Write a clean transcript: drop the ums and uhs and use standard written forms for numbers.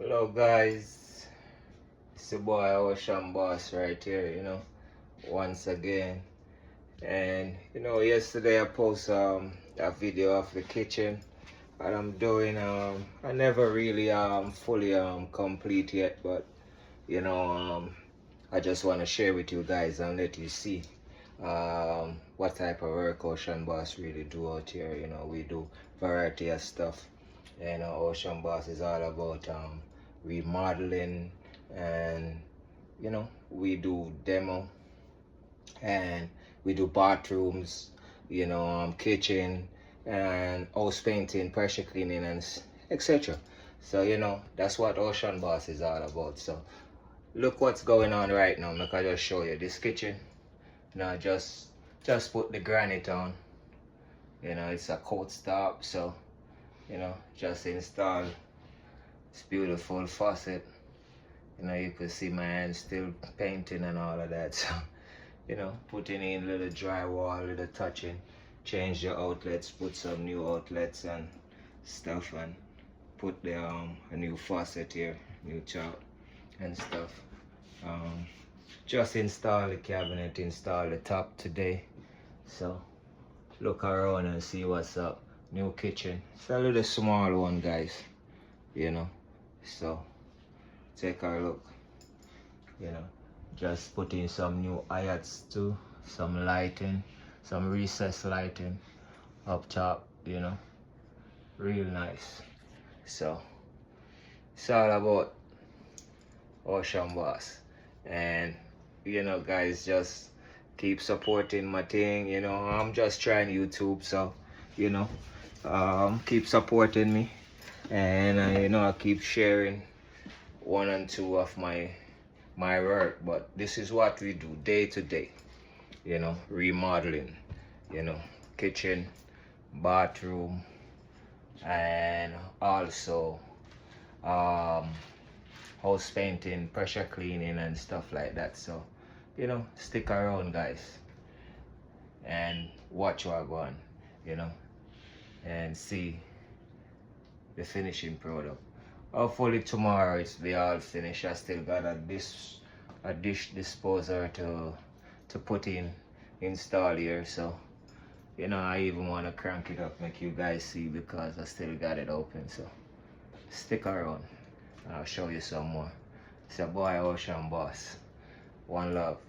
Hello guys, it's your boy Ocean Boss right here, once again. And yesterday I posted a video of the kitchen that I'm doing. I never really fully complete yet, but I just want to share with you guys and let you see what type of work Ocean Boss really do out here. We do variety of stuff. And Ocean Boss is all about remodeling, and we do demo, and we do bathrooms, kitchen, and house painting, pressure cleaning, and etc. So that's what Ocean Boss is all about. So look what's going on right now. Look, I just show you this kitchen. Now just put the granite on. It's a coat stop, so just install this beautiful faucet. You can see my hands still painting and all of that. So putting in little drywall, little touching, change the outlets, put some new outlets and stuff, and put the a new faucet here, new tap and stuff. Just install the cabinet, install the top today. So look around and see what's up. New kitchen. It's a little small one, guys. So take a look. Just put in some new ayats too, some lighting, some recessed lighting up top. Real nice. So it's all about Ocean Boss. And guys, just keep supporting my thing. I'm just trying YouTube, so keep supporting me, and I keep sharing one and two of my work. But this is what we do day to day, remodeling, kitchen, bathroom, and also house painting, pressure cleaning, and stuff like that. So stick around, guys, and watch what I'm going, and see the finishing product. Hopefully tomorrow it's be all finished. I still got a dish disposer to put in, install here. So I even want to crank it up, make you guys see, because I still got it open. So stick around, I'll show you some more. It's your boy Ocean Boss. One love.